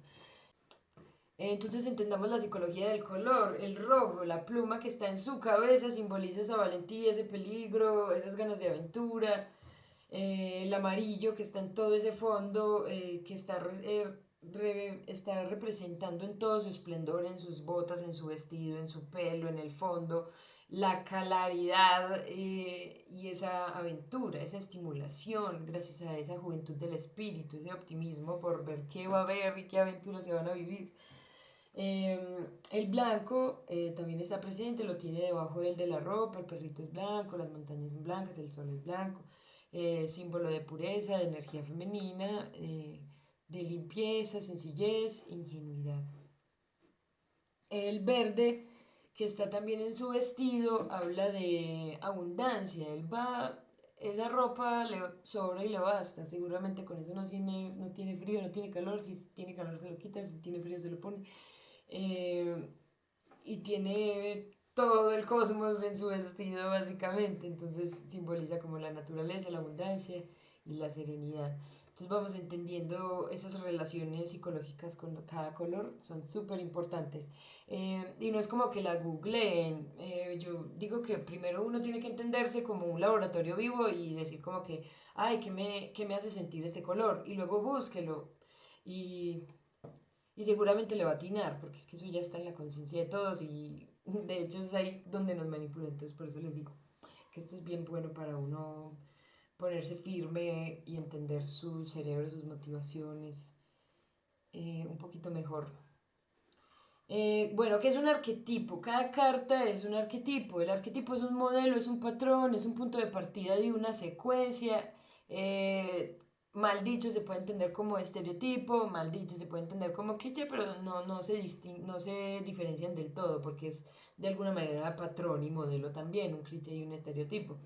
Entonces entendamos la psicología del color. El rojo, la pluma que está en su cabeza, simboliza esa valentía, ese peligro, esas ganas de aventura. El amarillo que está en todo ese fondo, que está representando en todo su esplendor, en sus botas, en su vestido, en su pelo, en el fondo, la claridad y esa aventura, esa estimulación, gracias a esa juventud del espíritu, ese optimismo por ver qué va a haber y qué aventuras se van a vivir. El blanco también está presente, lo tiene debajo del de la ropa, el perrito es blanco, las montañas son blancas, el sol es blanco, símbolo de pureza, de energía femenina, de limpieza, sencillez, ingenuidad. El verde, que está también en su vestido, habla de abundancia, él va, esa ropa le sobra y le basta, seguramente con eso no tiene frío, no tiene calor, si tiene calor se lo quita, si tiene frío se lo pone eh, y tiene todo el cosmos en su vestido básicamente, entonces simboliza como la naturaleza, la abundancia y la serenidad. Entonces vamos entendiendo esas relaciones psicológicas con cada color, son súper importantes. Y no es como que la googleen, yo digo que primero uno tiene que entenderse como un laboratorio vivo y decir como que, ay, qué me hace sentir este color? Y luego búsquelo. Y y seguramente le va a atinar, porque es que eso ya está en la conciencia de todos y de hecho es ahí donde nos manipulan. Entonces por eso les digo que esto es bien bueno para uno ponerse firme y entender su cerebro, sus motivaciones un poquito mejor. Bueno, ¿qué es un arquetipo? Cada carta es un arquetipo. El arquetipo es un modelo, es un patrón, es un punto de partida de una secuencia. Mal dicho se puede entender como estereotipo, mal dicho se puede entender como cliché, pero no se diferencian del todo porque es de alguna manera patrón y modelo también, un cliché y un estereotipo.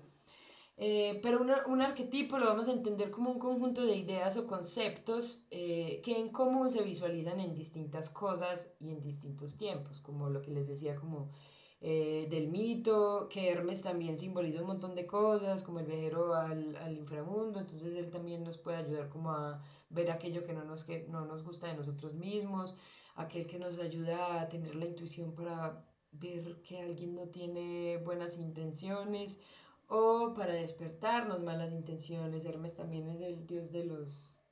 Pero un arquetipo lo vamos a entender como un conjunto de ideas o conceptos que en común se visualizan en distintas cosas y en distintos tiempos, como lo que les decía como del mito, que Hermes también simboliza un montón de cosas, como el viajero al inframundo, entonces él también nos puede ayudar como a ver aquello que no nos gusta de nosotros mismos, aquel que nos ayuda a tener la intuición para ver que alguien no tiene buenas intenciones o para despertarnos malas intenciones. Hermes también es el dios de los...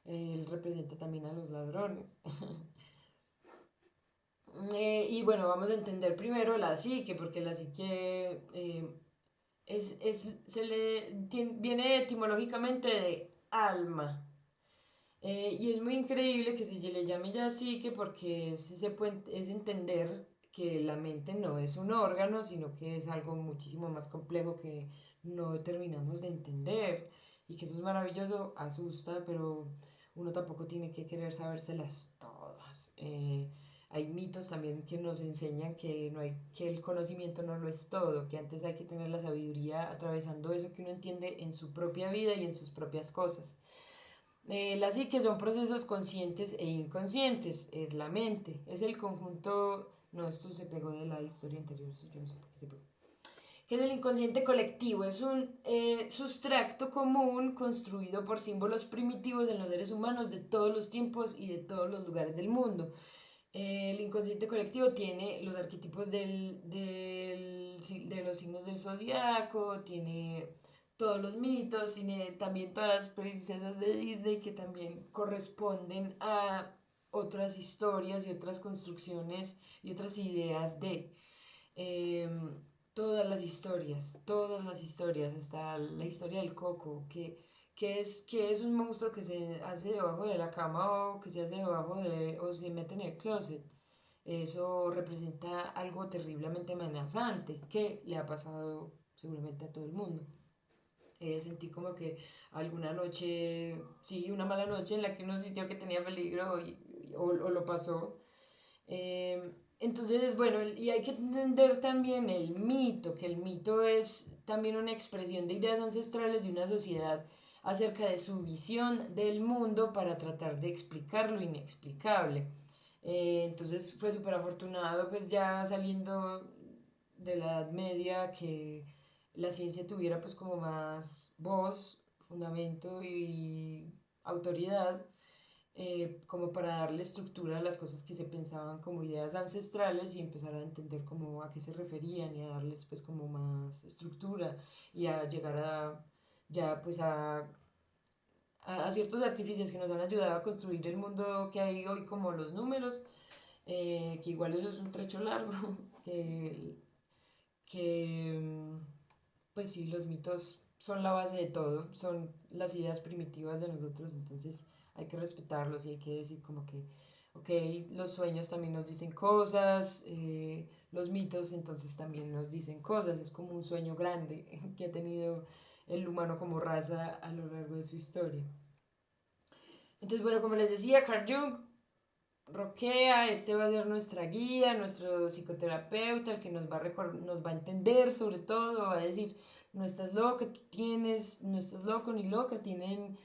él representa también a los ladrones. Y bueno, vamos a entender primero la psique, porque la psique viene etimológicamente de alma. Y es muy increíble que se le llame ya psique porque es entender que la mente no es un órgano, sino que es algo muchísimo más complejo que no terminamos de entender. Y que eso es maravilloso, asusta, pero uno tampoco tiene que querer sabérselas todas. Hay mitos también que nos enseñan que, no hay, que el conocimiento no lo es todo, que antes hay que tener la sabiduría atravesando eso que uno entiende en su propia vida y en sus propias cosas. La psique son procesos conscientes e inconscientes, es la mente, es el conjunto, no, esto se pegó de la historia anterior, yo no sé por qué se pegó, que es el inconsciente colectivo, es un sustracto común construido por símbolos primitivos en los seres humanos de todos los tiempos y de todos los lugares del mundo. El inconsciente colectivo tiene los arquetipos de los signos del zodiaco, tiene todos los mitos, tiene también todas las princesas de Disney que también corresponden a otras historias y otras construcciones y otras ideas de eh, todas las historias, hasta la historia del coco, que es un monstruo que se hace debajo de la cama o que se hace debajo de, o se mete en el closet. Eso representa algo terriblemente amenazante que le ha pasado seguramente a todo el mundo. Sentí como que alguna noche, sí, una mala noche en la que uno sintió que tenía peligro o lo pasó. Entonces, bueno, y hay que entender también el mito, que el mito es también una expresión de ideas ancestrales de una sociedad acerca de su visión del mundo para tratar de explicar lo inexplicable. Entonces fue súper afortunado, pues ya saliendo de la Edad Media, que la ciencia tuviera pues como más voz, fundamento y autoridad, como para darle estructura a las cosas que se pensaban como ideas ancestrales y empezar a entender como a qué se referían y a darles pues como más estructura y a llegar a ya pues a ciertos artificios que nos han ayudado a construir el mundo que hay hoy como los números, que igual eso es un trecho largo, que, que pues sí, los mitos son la base de todo, son las ideas primitivas de nosotros, entonces hay que respetarlos y hay que decir como que, ok, los sueños también nos dicen cosas, los mitos entonces también nos dicen cosas, es como un sueño grande que ha tenido el humano como raza a lo largo de su historia. Entonces, bueno, como les decía, Carl Jung roquea, este va a ser nuestra guía, nuestro psicoterapeuta, el que nos va a entender sobre todo, va a decir, no estás loca, tú tienes, no estás loco ni loca, tienen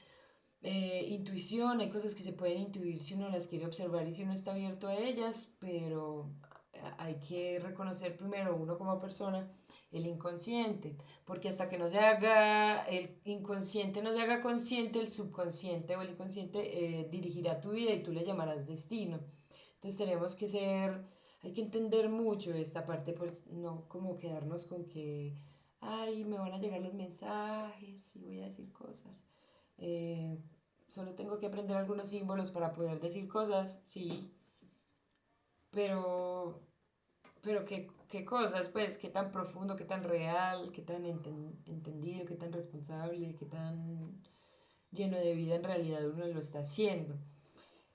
intuición, hay cosas que se pueden intuir si uno las quiere observar y si uno está abierto a ellas, pero hay que reconocer primero uno como persona el inconsciente, porque hasta que no se haga el inconsciente, no se haga consciente, el subconsciente o el inconsciente dirigirá tu vida y tú le llamarás destino. Entonces tenemos que ser, hay que entender mucho esta parte, pues no como quedarnos con que, ay, me van a llegar los mensajes y voy a decir cosas. Eh, Solo tengo que aprender algunos símbolos para poder decir cosas, sí, pero, pero qué cosas, pues, qué tan profundo, qué tan real, qué tan entendido, qué tan responsable, qué tan lleno de vida en realidad uno lo está haciendo.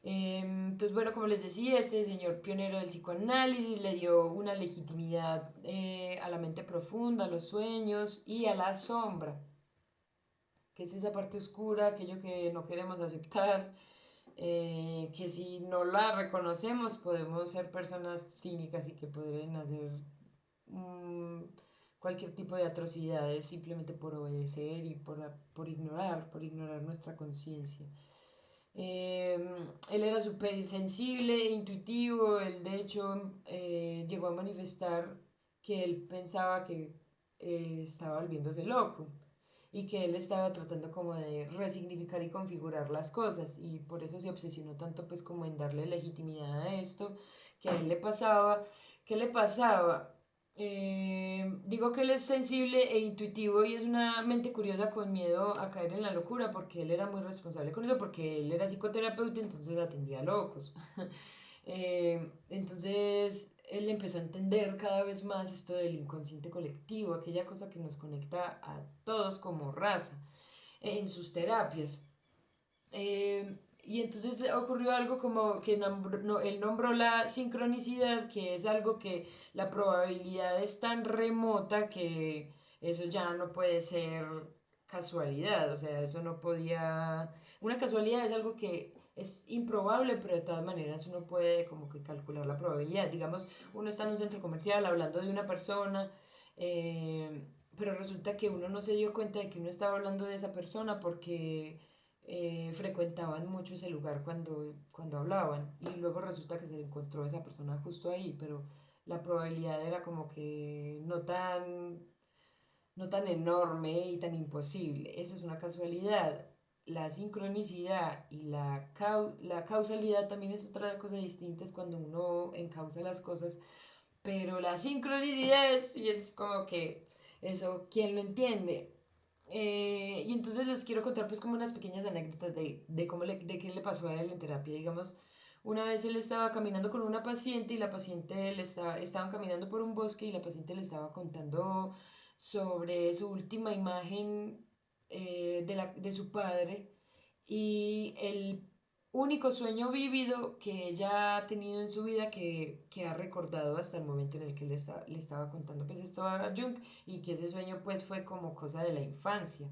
Entonces, bueno, como les decía, este señor pionero del psicoanálisis le dio una legitimidad a la mente profunda, a los sueños y a la sombra, que es esa parte oscura, aquello que no queremos aceptar, que si no la reconocemos podemos ser personas cínicas y que pueden hacer mm, cualquier tipo de atrocidades simplemente por obedecer y por ignorar nuestra conciencia. Él era súper sensible e intuitivo, él de hecho llegó a manifestar que él pensaba que estaba volviéndose loco y que él estaba tratando como de resignificar y configurar las cosas y por eso se obsesionó tanto pues como en darle legitimidad a esto que a él le pasaba. ¿Qué le pasaba? Digo que él es sensible e intuitivo y es una mente curiosa con miedo a caer en la locura porque él era muy responsable con eso, porque él era psicoterapeuta, entonces atendía locos. Entonces él empezó a entender cada vez más esto del inconsciente colectivo, aquella cosa que nos conecta a todos como raza, en sus terapias. Y entonces ocurrió algo como que él nombró la sincronicidad, que es algo que la probabilidad es tan remota que eso ya no puede ser casualidad, o sea, eso no podía... Una casualidad es algo que es improbable, pero de todas maneras uno puede como que calcular la probabilidad. Digamos, uno está en un centro comercial hablando de una persona, eh, pero resulta que uno no se dio cuenta de que uno estaba hablando de esa persona porque frecuentaban mucho ese lugar cuando hablaban y luego resulta que se encontró esa persona justo ahí, pero la probabilidad era como que no tan enorme y tan imposible. Eso es una casualidad. La sincronicidad y la causalidad también es otra cosa distinta, es cuando uno encausa las cosas, pero la sincronicidad es como que eso, ¿quién lo entiende? Y entonces les quiero contar pues como unas pequeñas anécdotas de cómo de qué le pasó a él en terapia. Digamos, una vez él estaba caminando con una paciente y la paciente estaban caminando por un bosque y la paciente le estaba contando sobre su última imagen de su padre y el único sueño vívido que ella ha tenido en su vida que ha recordado hasta el momento en el que le estaba contando pues esto a Jung y que ese sueño pues fue como cosa de la infancia.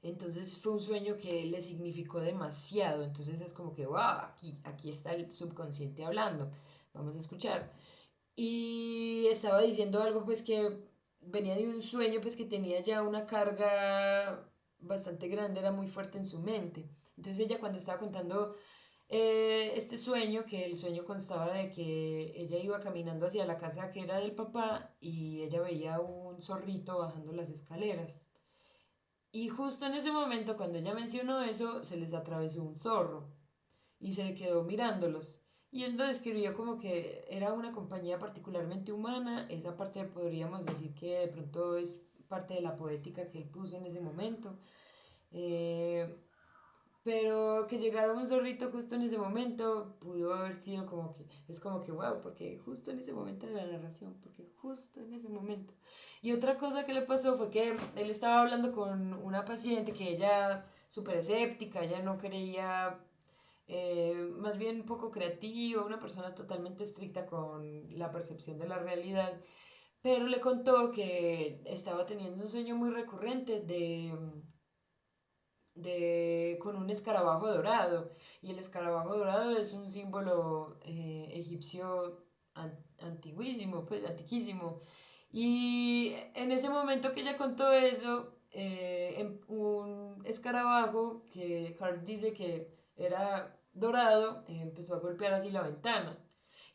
Entonces fue un sueño que le significó demasiado, entonces es como que, wow, aquí está el subconsciente hablando, vamos a escuchar. Y estaba diciendo algo pues que venía de un sueño pues que tenía ya una carga bastante grande, era muy fuerte en su mente. Entonces ella cuando estaba contando este sueño, que el sueño constaba de que ella iba caminando hacia la casa que era del papá y ella veía un zorrito bajando las escaleras. Y justo en ese momento, cuando ella mencionó eso, se les atravesó un zorro y se quedó mirándolos. Y él lo describió como que era una compañía particularmente humana. Esa parte podríamos decir que de pronto es parte de la poética que él puso en ese momento. Eh, pero que llegara un zorrito justo en ese momento pudo haber sido como que, es como que wow, porque justo en ese momento de la narración, porque justo en ese momento. Y otra cosa que le pasó fue que él estaba hablando con una paciente que ella, súper escéptica, ella no creía, más bien poco creativa, una persona totalmente estricta con la percepción de la realidad, pero le contó que estaba teniendo un sueño muy recurrente con un escarabajo dorado. Y el escarabajo dorado es un símbolo egipcio antiguísimo, pues antiquísimo. Y en ese momento que ella contó eso, un escarabajo que Carl dice que era dorado, empezó a golpear así la ventana.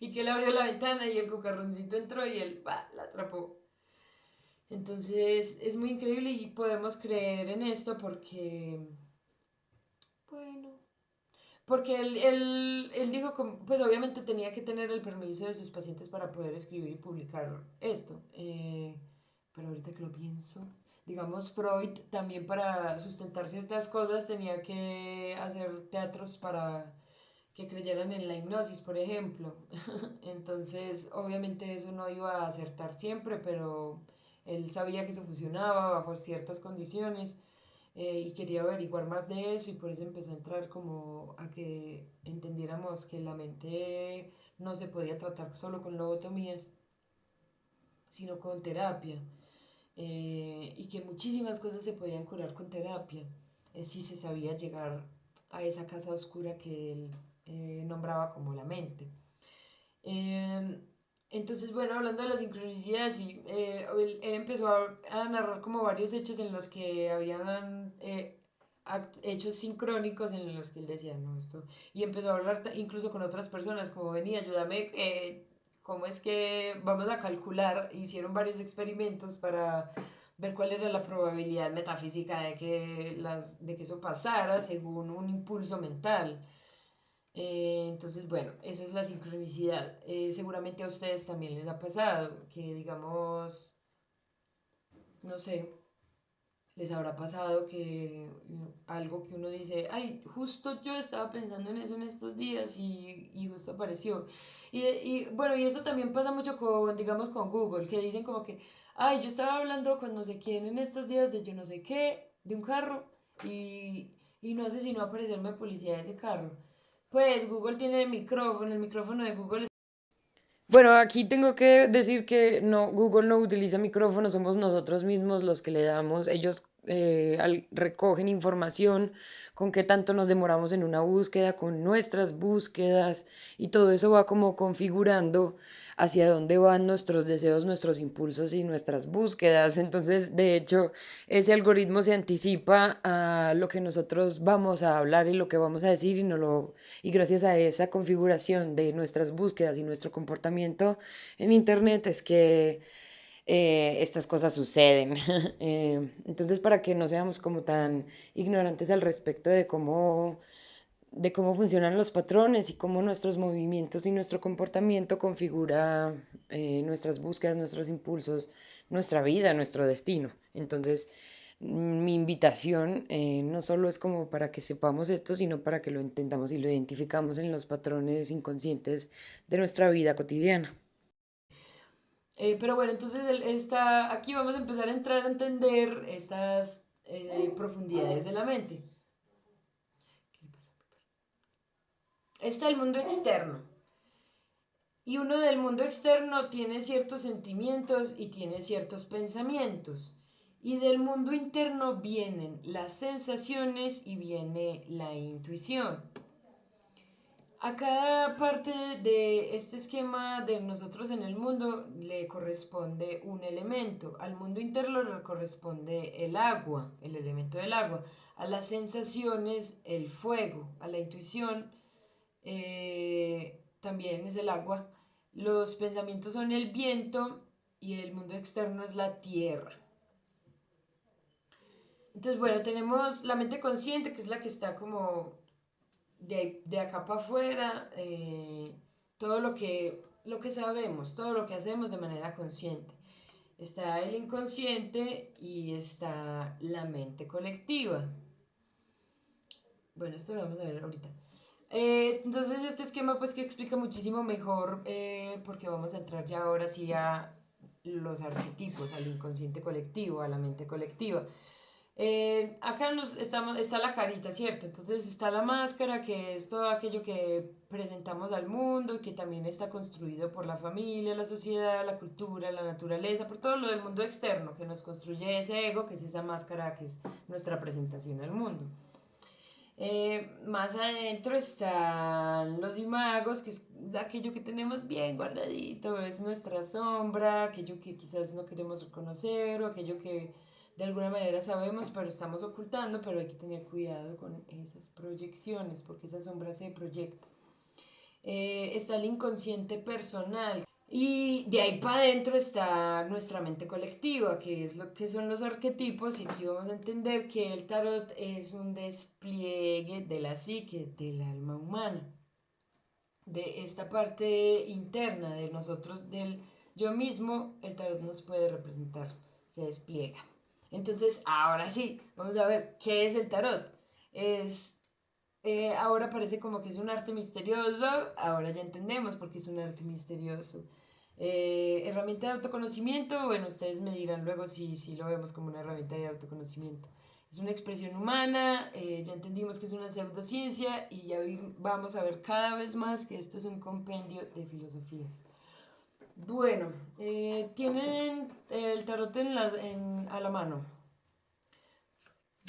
Y que él abrió la ventana y el cucarroncito entró y él la atrapó. Entonces es muy increíble y podemos creer en esto porque bueno, porque él dijo, pues obviamente tenía que tener el permiso de sus pacientes para poder escribir y publicar esto. Pero ahorita que lo pienso, digamos, Freud también para sustentar ciertas cosas tenía que hacer teatros para que creyeran en la hipnosis, por ejemplo. Entonces, obviamente eso no iba a acertar siempre, pero él sabía que eso funcionaba bajo ciertas condiciones y quería averiguar más de eso y por eso empezó a entrar como a que entendiéramos que la mente no se podía tratar solo con lobotomías, sino con terapia y que muchísimas cosas se podían curar con terapia si se sabía llegar a esa casa oscura que él nombraba como la mente. Eh, entonces, bueno, hablando de la sincronicidad, sí, él empezó a narrar como varios hechos en los que habían hechos sincrónicos en los que él decía, no, esto, y empezó a hablar incluso con otras personas, como venía, ayúdame, ¿cómo es que vamos a calcular? Hicieron varios experimentos para ver cuál era la probabilidad metafísica de que eso pasara según un impulso mental. Entonces, bueno, eso es la sincronicidad. Seguramente a ustedes también les ha pasado que, digamos, no sé, les habrá pasado que algo que uno dice, ay, justo yo estaba pensando en eso en estos días y justo apareció. Bueno, y eso también pasa mucho con, digamos, con Google, que dicen como que, ay, yo estaba hablando con no sé quién en estos días de yo no sé qué, de un carro, y, y no hace sino aparecerme publicidad de ese carro. Pues Google tiene micrófono, el micrófono de Google. Bueno, aquí tengo que decir que no, Google no utiliza micrófonos, somos nosotros mismos los que le damos, ellos recogen información, con qué tanto nos demoramos en una búsqueda, con nuestras búsquedas, y todo eso va como configurando hacia dónde van nuestros deseos, nuestros impulsos y nuestras búsquedas. Entonces, de hecho, ese algoritmo se anticipa a lo que nosotros vamos a hablar y lo que vamos a decir, y gracias a esa configuración de nuestras búsquedas y nuestro comportamiento en Internet es que estas cosas suceden. Entonces, para que no seamos como tan ignorantes al respecto de cómo funcionan los patrones y cómo nuestros movimientos y nuestro comportamiento configura nuestras búsquedas, nuestros impulsos, nuestra vida, nuestro destino. Entonces, mi invitación no solo es como para que sepamos esto, sino para que lo entendamos y lo identificamos en los patrones inconscientes de nuestra vida cotidiana. Pero bueno, entonces aquí vamos a empezar a entrar a entender estas profundidades de la mente. Está el mundo externo. Y uno del mundo externo tiene ciertos sentimientos y tiene ciertos pensamientos. Y del mundo interno vienen las sensaciones y viene la intuición. A cada parte de este esquema de nosotros en el mundo le corresponde un elemento. Al mundo interno le corresponde el agua, el elemento del agua. A las sensaciones, el fuego. A la intuición, también es el agua. Los pensamientos son el viento y el mundo externo es la tierra. Entonces, bueno, tenemos la mente consciente, que es la que está como de acá para afuera, todo lo que sabemos, todo lo que hacemos de manera consciente. Está el inconsciente y está la mente colectiva. Bueno, esto lo vamos a ver ahorita. Entonces este esquema pues que explica muchísimo mejor porque vamos a entrar ya ahora sí a los arquetipos, al inconsciente colectivo, a la mente colectiva. Acá está la carita, ¿cierto? Entonces está la máscara, que es todo aquello que presentamos al mundo y que también está construido por la familia, la sociedad, la cultura, la naturaleza, por todo lo del mundo externo que nos construye ese ego, que es esa máscara que es nuestra presentación al mundo. Más adentro están los imagos, que es aquello que tenemos bien guardadito, es nuestra sombra, aquello que quizás no queremos reconocer o aquello que de alguna manera sabemos pero estamos ocultando, pero hay que tener cuidado con esas proyecciones porque esa sombra se proyecta. Está el inconsciente personal. Y de ahí para adentro está nuestra mente colectiva, que es lo que son los arquetipos, y aquí vamos a entender que el tarot es un despliegue de la psique, del alma humana, de esta parte interna de nosotros, del yo mismo, el tarot nos puede representar, se despliega. Entonces, ahora sí, vamos a ver qué es el tarot. Ahora parece como que es un arte misterioso, ahora ya entendemos por qué es un arte misterioso. Herramienta de autoconocimiento, bueno, ustedes me dirán luego si lo vemos como una herramienta de autoconocimiento. Es una expresión humana, ya entendimos que es una pseudociencia y ya vamos a ver cada vez más que esto es un compendio de filosofías. Bueno, tienen el tarot a la mano.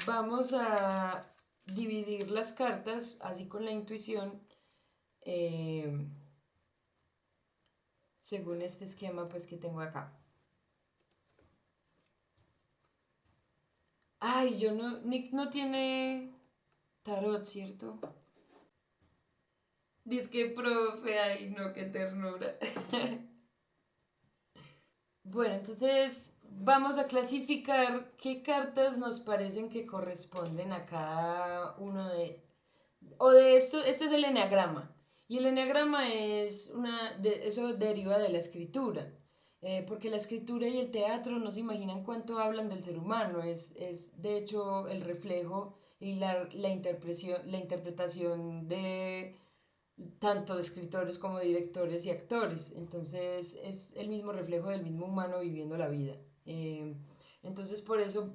Vamos a dividir las cartas así con la intuición eh, según este esquema pues que tengo acá. Ay, yo no, Nick no tiene tarot, ¿cierto? Dice que profe, ay no, qué ternura. Bueno, entonces vamos a clasificar qué cartas nos parecen que corresponden a cada uno o de esto, este es el eneagrama. Y el eneagrama eso deriva de la escritura. Porque la escritura y el teatro no se imaginan cuánto hablan del ser humano. Es de hecho el reflejo y la interpretación de tanto de escritores como de directores y actores. Entonces es el mismo reflejo del mismo humano viviendo la vida. Entonces por eso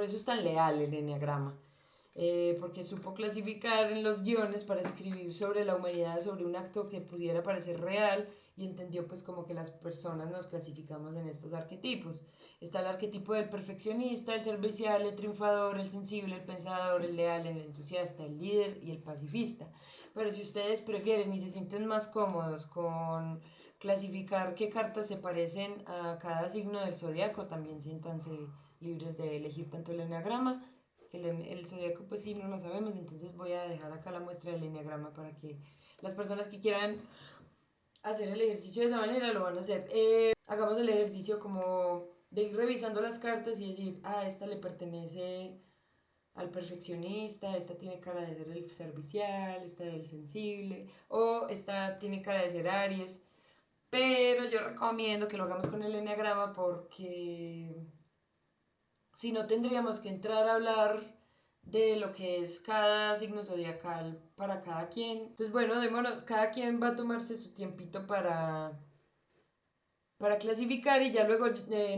es tan leal el eneagrama. porque supo clasificar en los guiones para escribir sobre la humanidad, sobre un acto que pudiera parecer real, y entendió pues como que las personas nos clasificamos en estos arquetipos. Está el arquetipo del perfeccionista, el servicial, el triunfador, el sensible, el pensador, el leal, el entusiasta, el líder y el pacifista. Pero si ustedes prefieren y se sienten más cómodos con clasificar qué cartas se parecen a cada signo del zodiaco, también siéntanse libres de elegir tanto el enneagrama, que el zodiaco pues sí no lo sabemos, entonces voy a dejar acá la muestra del enneagrama para que las personas que quieran hacer el ejercicio de esa manera lo van a hacer. Hagamos el ejercicio como de ir revisando las cartas y decir, ah, esta le pertenece al perfeccionista, esta tiene cara de ser el servicial, esta del sensible, o esta tiene cara de ser Aries. Pero yo recomiendo que lo hagamos con el enneagrama porque si no tendríamos que entrar a hablar de lo que es cada signo zodiacal para cada quien. Entonces, bueno, démonos, cada quien va a tomarse su tiempito para clasificar y ya luego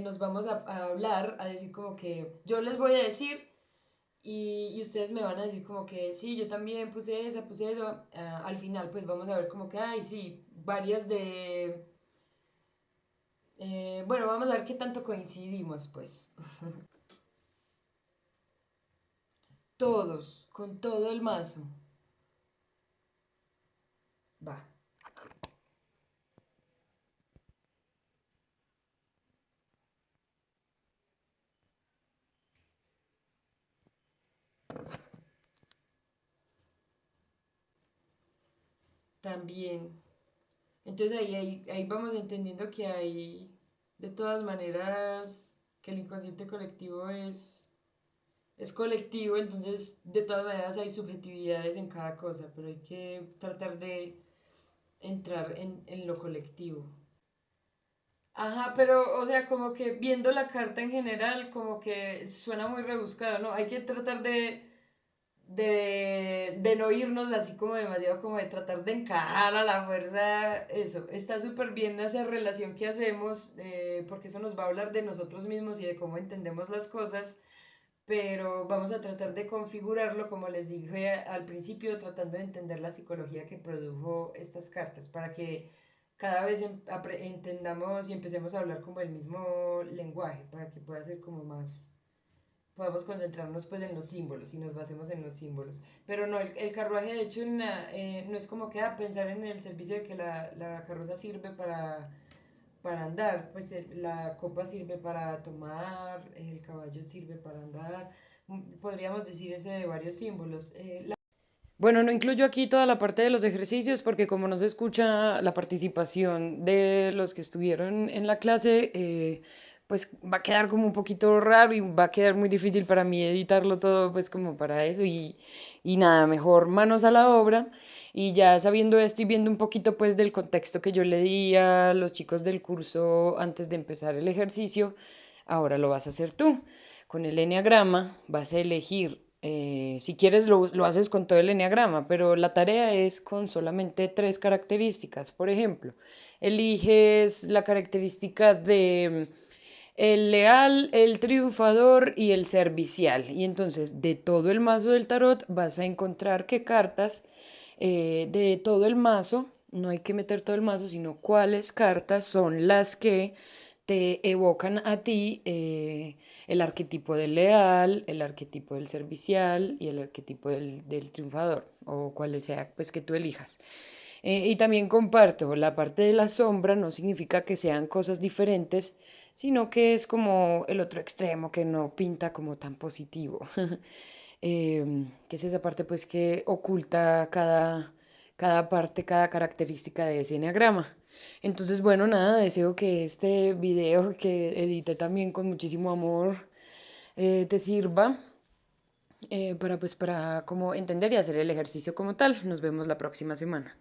nos vamos a hablar, a decir como que yo les voy a decir y ustedes me van a decir como que sí, yo también puse esa, puse eso. Al final pues vamos a ver como que, ay, sí, varias de... bueno, vamos a ver qué tanto coincidimos pues. Todos, con todo el mazo. Va. También. Entonces ahí vamos entendiendo que hay, de todas maneras, que el inconsciente colectivo es colectivo, entonces de todas maneras hay subjetividades en cada cosa, pero hay que tratar de entrar en lo colectivo. Ajá, pero o sea, como que viendo la carta en general, como que suena muy rebuscado, ¿no? Hay que tratar de no irnos así como demasiado, como de tratar de encajar a la fuerza, eso, está súper bien esa relación que hacemos, porque eso nos va a hablar de nosotros mismos y de cómo entendemos las cosas, pero vamos a tratar de configurarlo, como les dije al principio, tratando de entender la psicología que produjo estas cartas, para que cada vez entendamos y empecemos a hablar como el mismo lenguaje, para que pueda ser como más podemos concentrarnos pues en los símbolos y nos basemos en los símbolos. Pero no, el carruaje de hecho no es como que pensar en el servicio de que la carroza sirve para andar, pues la copa sirve para tomar, el caballo sirve para andar, podríamos decir eso de varios símbolos. Bueno, no incluyo aquí toda la parte de los ejercicios porque como no se escucha la participación de los que estuvieron en la clase, pues va a quedar como un poquito raro y va a quedar muy difícil para mí editarlo todo, pues como para eso y nada, mejor manos a la obra y ya sabiendo esto y viendo un poquito pues del contexto que yo le di a los chicos del curso antes de empezar el ejercicio, ahora lo vas a hacer tú. Con el eneagrama vas a elegir, si quieres lo haces con todo el eneagrama, pero la tarea es con solamente tres características. Por ejemplo, eliges la característica de el leal, el triunfador y el servicial. Y entonces de todo el mazo del tarot vas a encontrar qué cartas de todo el mazo, no hay que meter todo el mazo, sino cuáles cartas son las que te evocan a ti el arquetipo del leal, el arquetipo del servicial y el arquetipo del triunfador, o cuál sea pues que tú elijas. Y también comparto, la parte de la sombra no significa que sean cosas diferentes, sino que es como el otro extremo que no pinta como tan positivo. Que es esa parte pues que oculta cada parte, cada característica de ese enneagrama. Entonces, bueno, nada, deseo que este video que edité también con muchísimo amor te sirva para pues para como entender y hacer el ejercicio como tal. Nos vemos la próxima semana.